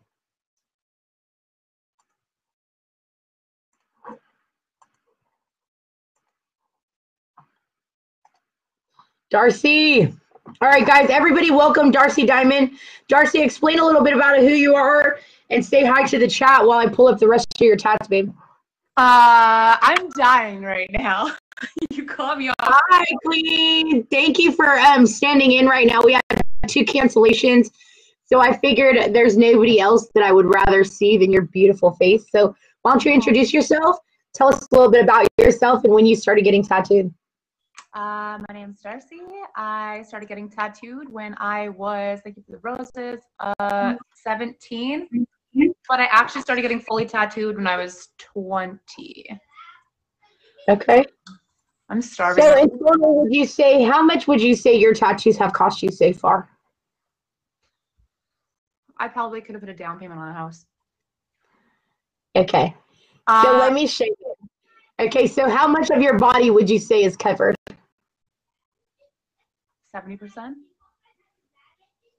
Darcy. All right, guys, everybody welcome Darcy Diamond. Darcy, explain a little bit about who you are and say hi to the chat while I pull up the rest of your tats, babe. I'm dying right now. You caught me off. Hi, Queen. Thank you for standing in right now. We had 2 cancellations, so I figured there's nobody else that I would rather see than your beautiful face. So why don't you introduce yourself? Tell us a little bit about yourself and when you started getting tattooed. My name's Darcy. I started getting tattooed when I was, thank you for the roses, 17. But I actually started getting fully tattooed when I was 20. Okay. I'm starving. So in total, would you say, how much would you say your tattoos have cost you so far? I probably could have put a down payment on a house. Okay. So let me show you. Okay, so how much of your body would you say is covered? 70%?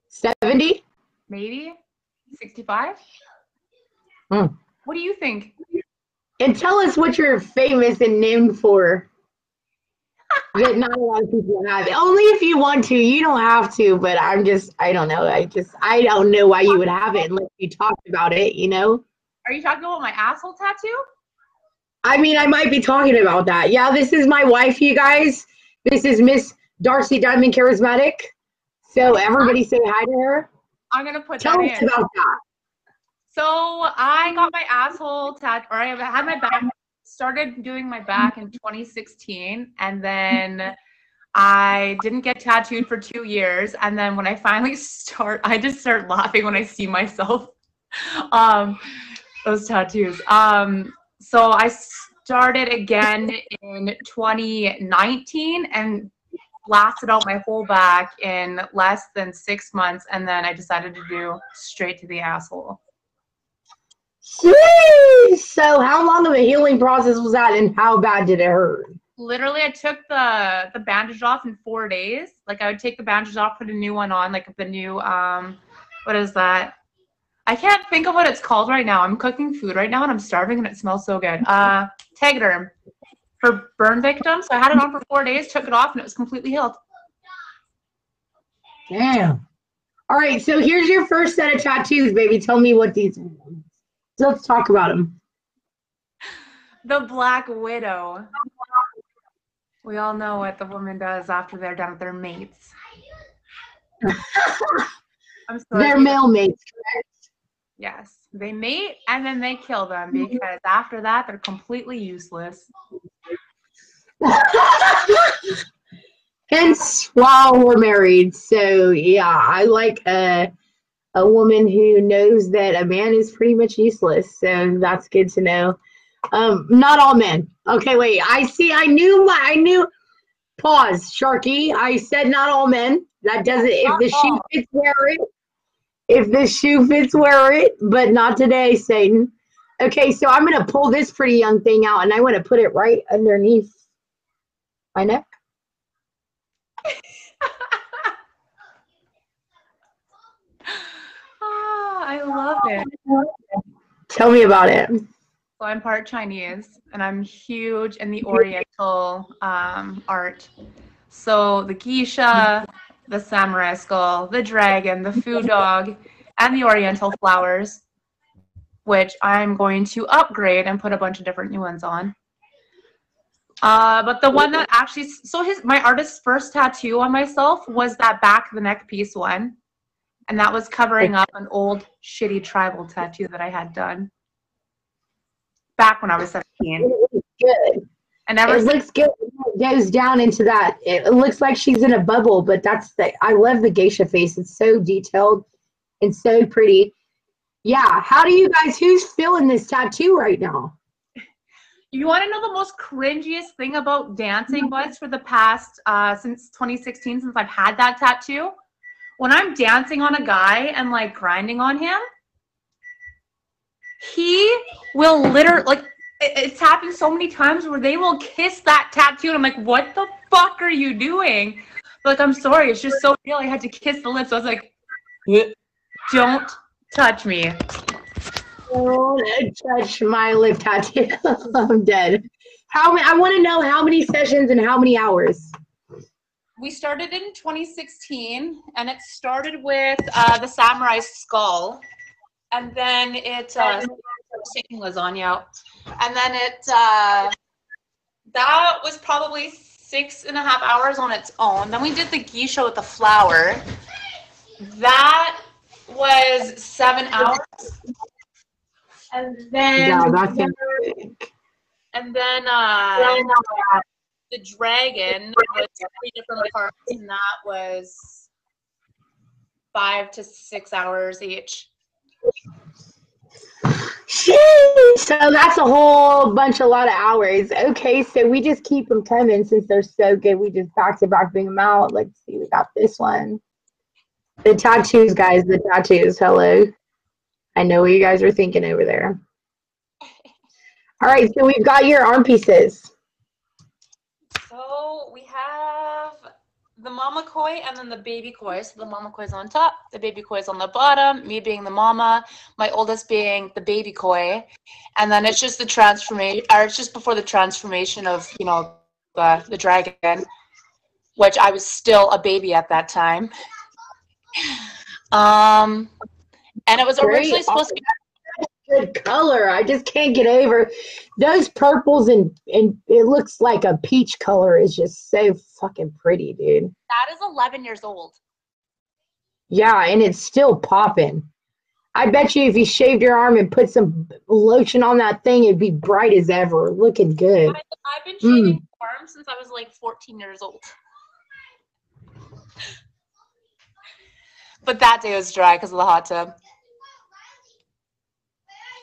70? Maybe? 65? Hmm. What do you think? And tell us what you're famous and named for. That not a lot of people have. Only if you want to. You don't have to, but I don't know. I don't know why you would have it unless you talked about it, you know? Are you talking about my asshole tattoo? I mean, I might be talking about that. Yeah, this is my wife, you guys. This is Miss Darcy Diamond Chariismatiic. So everybody say hi to her. I'm going to put Tell that us in. about that. So I got my asshole tattoo, or I had my back, started doing my back in 2016, and then I didn't get tattooed for 2 years. And then when I finally I just start laughing when I see myself, those tattoos. So I started again in 2019 and blasted out my whole back in less than 6 months. And then I decided to do straight to the asshole. Jeez. So how long of a healing process was that and how bad did it hurt? Literally, I took the bandage off in 4 days. Like, I would take the bandage off, put a new one on, like the new, what is that? I can't think of what it's called right now. I'm cooking food right now and I'm starving and it smells so good. Tegaderm for burn victims. So I had it on for 4 days, took it off, and it was completely healed. Damn. All right, so here's your first set of tattoos, baby. Tell me what these are. Let's talk about them. The Black Widow. We all know what the woman does after they're done with their mates. I'm sorry. They're male mates, correct? Yes, they mate and then they kill them because after that they're completely useless. Hence, while we're married. So yeah, I like a woman who knows that a man is pretty much useless. So that's good to know. Not all men. Okay, wait. I knew. Pause, Sharky. I said not all men. That doesn't. If the shoe fits, wear it. If the shoe fits, wear it. But not today, Satan. Okay, so I'm gonna pull this pretty young thing out, and I want to put it right underneath my neck. I love it. Tell me about it. So I'm part Chinese, and I'm huge in the Oriental art. So the geisha, the samurai skull, the dragon, the food dog, and the Oriental flowers, which I'm going to upgrade and put a bunch of different new ones on. But the one that actually, my artist's first tattoo on myself was that back of the neck piece one. And that was covering up an old shitty tribal tattoo that I had done back when I was 17. It good. And it looks good. It goes down into that. It looks like she's in a bubble, but I love the geisha face. It's so detailed and so pretty. Yeah. How do you guys, who's feeling this tattoo right now? You want to know the most cringiest thing about dancing was for the past, since 2016, since I've had that tattoo? When I'm dancing on a guy and like grinding on him, he will literally, like, it's happened so many times where they will kiss that tattoo. And I'm like, what the fuck are you doing? Like, I'm sorry, it's just so real. I had to kiss the lips. I was like, don't touch me. Don't touch my lip tattoo. I'm dead. I want to know how many sessions and how many hours. We started in 2016, and it started with the samurai skull, and then it shaking lasagna, and then it that was probably 6.5 hours on its own. Then we did the geisha with the flower. That was 7 hours, and then Yeah, that's it. and then the dragon was 3 different parts, and that was 5 to 6 hours each. So that's a whole bunch, a lot of hours. Okay, so we just keep them coming since they're so good. We just back to back bring them out. Let's see, we got this one. The tattoos, guys, the tattoos. Hello. I know what you guys are thinking over there. All right, so we've got your arm pieces. So we have the mama koi and then the baby koi. So the mama koi is on top, the baby koi is on the bottom, me being the mama, my oldest being the baby koi. And then it's just the transformation, or it's just before the transformation of, you know, the dragon, which I was still a baby at that time. And it was originally supposed to be good color. I just can't get over those purples, and it looks like a peach color is just so fucking pretty, dude. That is 11 years old. Yeah, and it's still popping. I bet you if you shaved your arm and put some lotion on that thing, it'd be bright as ever, looking good. I've been shaving arms since I was like 14 years old. But that day was dry because of the hot tub.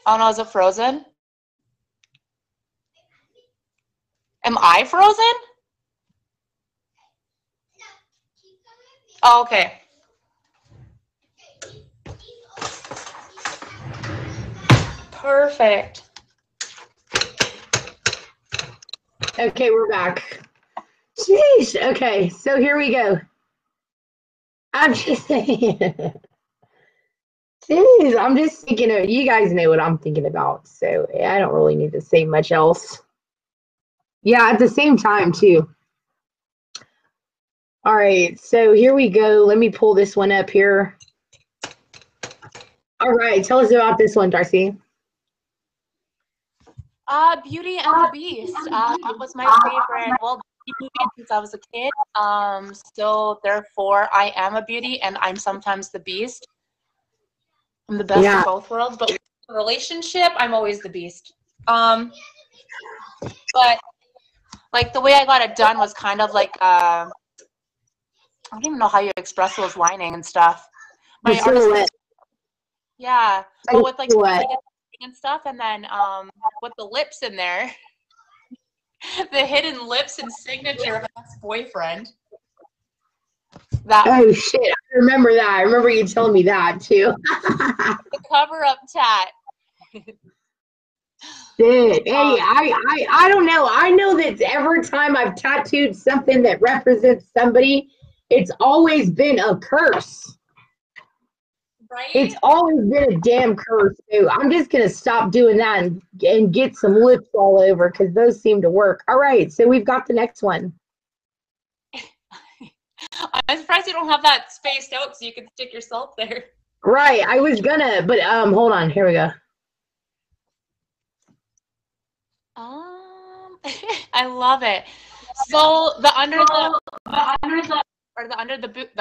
Oh no, is it frozen? Am I frozen? Oh, okay. Perfect. Okay, we're back. Jeez. Okay, so here we go. I'm just saying. Jeez, I'm just thinking of, you guys know what I'm thinking about, so I don't really need to say much else. Yeah, at the same time, too. All right, so here we go. Let me pull this one up here. All right, tell us about this one, Darcy. Beauty and the Beast. That was my favorite, well, movie since I was a kid. So therefore, I am a beauty and I'm sometimes the beast. I'm the best of both worlds, but with a relationship, I'm always the beast. But like the way I got it done was kind of like I don't even know how you express those lining and stuff. My artist, yeah, but with like and stuff, and then with the lips in there, the hidden lips and signature of my ex-boyfriend. Oh shit, I remember that. I remember you telling me that too. The cover-up tat. Shit. Hey, I don't know. I know that every time I've tattooed something that represents somebody, it's always been a curse. Right? It's always been a damn curse. So I'm just gonna stop doing that and get some lips all over because those seem to work. All right, so we've got the next one. I'm surprised you don't have that spaced out so you can stick yourself there. Right, I was gonna, but hold on. Here we go. I love it. So the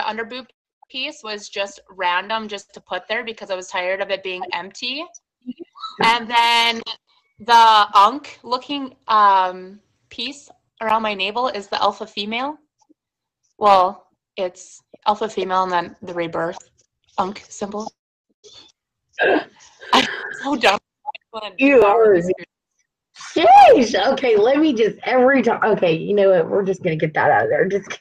under boob piece was just random, just to put there because I was tired of it being empty. And then the unk looking piece around my navel is the alpha female. Well, it's alpha female and then the rebirth unk symbol. I'm so dumb. You are. Jeez. Okay, let me just every time. Okay, you know what? We're just gonna get that out of there. Just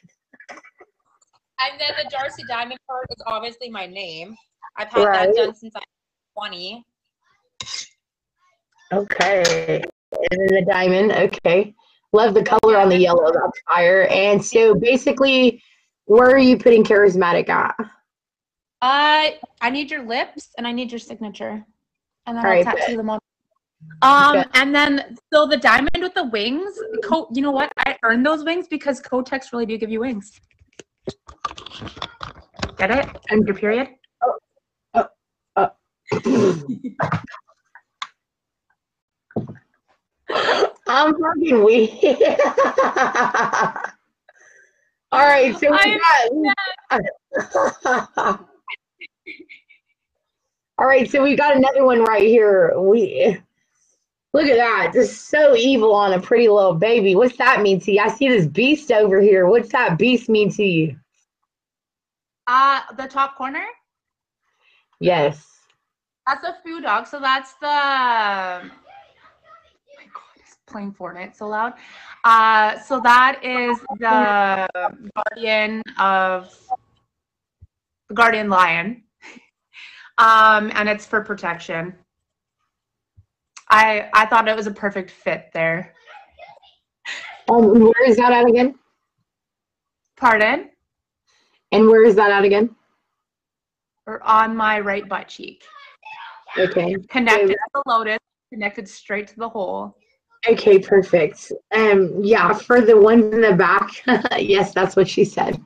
And then the Darcy Diamond card is obviously my name. I've had right. that done since I was 20. Okay, and then the diamond. Okay, love the color on the yellow. That's fire. And so basically, where are you putting charismatic at? I need your lips and I need your signature, and then All right, tattoo them on. Good. And then so the diamond with the wings. You know what? I earned those wings because Kotex really do give you wings. Get it? And your period. I'm fucking weak. All right, so we got. All right, so we got another one right here. Look at that, just so evil on a pretty little baby. What's that mean to you? I see this beast over here. What's that beast mean to you? The top corner. Yes. That's a food dog. So that's the. Oh my God, it's playing Fortnite so loud. So that is the guardian lion. And it's for protection. I thought it was a perfect fit there. Where is that at again? Pardon? And where is that at again? Or on my right butt cheek. Okay. Connected to the lotus, connected straight to the hole. Okay, perfect. Yeah, for the ones in the back, yes, that's what she said.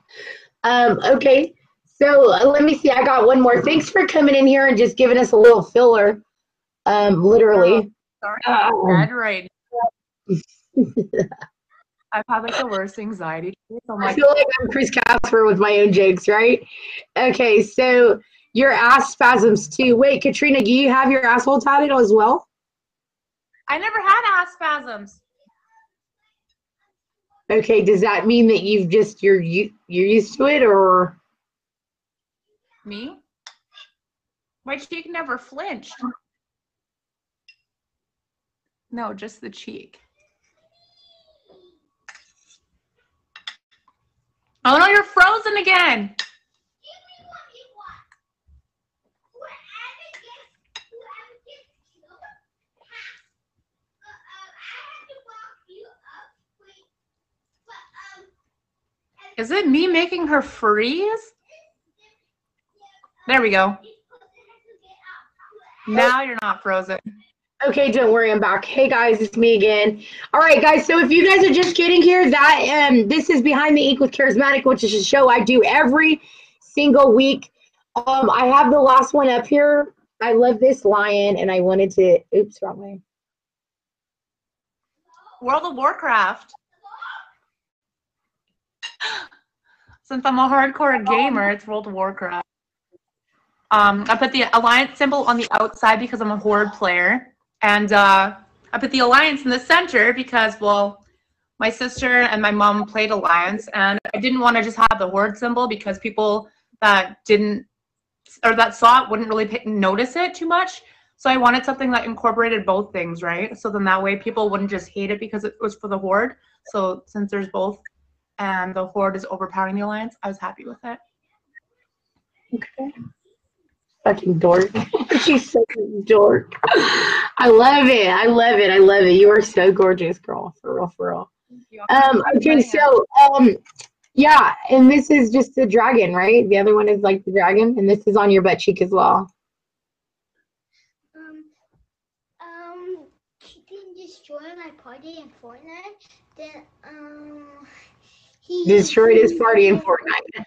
Okay, so let me see. I got one more. Thanks for coming in here and just giving us a little filler. Literally. Sorry, I'm right. I've had like the worst anxiety. So I feel like I'm Chris Casper with my own jokes, right? Okay, so your ass spasms too. Wait, Katrina, do you have your asshole tatted as well? I never had ass spasms. Okay, does that mean that you're used to it, or me? My cheek never flinched. No, just the cheek. Oh no, you're frozen again. Is it me making her freeze? There we go. Now you're not frozen. Okay, don't worry, I'm back. Hey guys, it's me again. All right, guys. So if you guys are just getting here, this is Behind the Ink with Charismatic, which is a show I do every single week. I have the last one up here. I love this lion, and I wanted to. Oops, wrong way. World of Warcraft. Since I'm a hardcore gamer, it's World of Warcraft. I put the alliance symbol on the outside because I'm a horde player. And I put the alliance in the center because, well, my sister and my mom played alliance, and I didn't want to just have the horde symbol because people that saw it wouldn't really notice it too much. So I wanted something that incorporated both things, right? So then that way people wouldn't just hate it because it was for the horde. So since there's both and the horde is overpowering the alliance, I was happy with it. Okay. Fucking dork. She's such a dork. I love it. I love it. I love it. You are so gorgeous, girl. For real, for real. Okay, so yeah, and this is just the dragon, right? The other one is like the dragon, and this is on your butt cheek as well. He didn't destroy my party in Fortnite. Then he destroyed his party in Fortnite.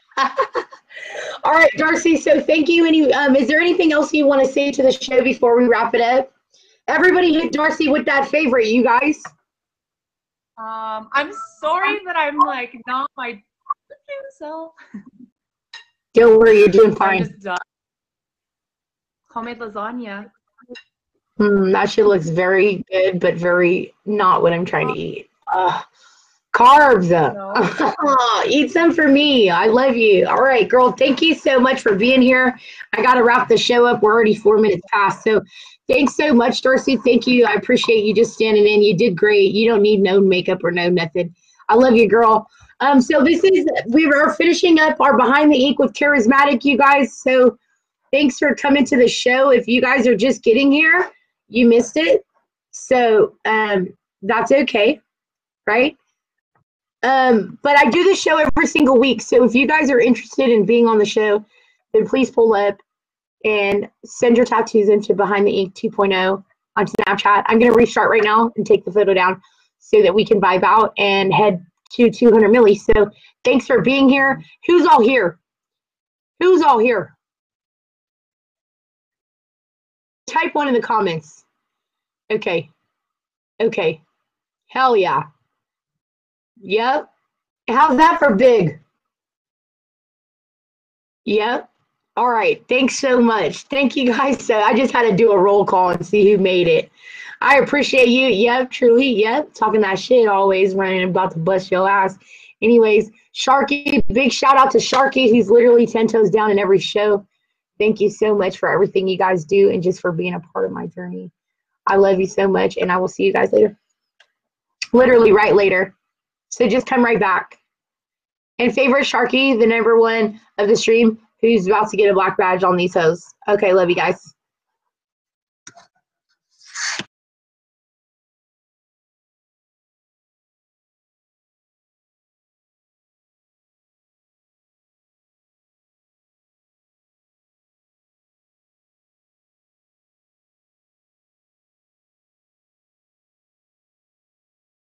All right, Darcy. So thank you. Is there anything else you want to say to the show before we wrap it up? Everybody hit Darcy with that favorite, you guys. I'm sorry that I'm like not my self. Don't worry, you're doing fine. I'm just done. Homemade lasagna. That shit looks very good, but very not what I'm trying to eat. Carbs. No. Eat some for me. I love you. All right, girl. Thank you so much for being here. I got to wrap the show up. We're already 4 minutes past. So thanks so much, Darcy. Thank you. I appreciate you just standing in. You did great. You don't need no makeup or no nothing. I love you, girl. So we are finishing up our Behind the Ink with Charismatic, you guys. So thanks for coming to the show. If you guys are just getting here, you missed it. So that's okay, right? But I do the show every single week. So if you guys are interested in being on the show, then please pull up and send your tattoos into Behind the Ink 2.0 on Snapchat. I'm going to restart right now and take the photo down so that we can vibe out and head to 200 milli. So thanks for being here. Who's all here? Who's all here? Type 1 in the comments. Okay. Okay. Hell yeah. Yep. How's that for big? Yep. All right. Thanks so much. Thank you guys. So I just had to do a roll call and see who made it. I appreciate you. Yep, truly. Yep. Talking that shit always, running about to bust your ass. Anyways, Sharky, big shout out to Sharky. He's literally 10 toes down in every show. Thank you so much for everything you guys do and just for being a part of my journey. I love you so much, and I will see you guys later. Literally right later. So just come right back. And favorite Sharky, the #1 of the stream, who's about to get a black badge on these hoes. Okay, love you guys.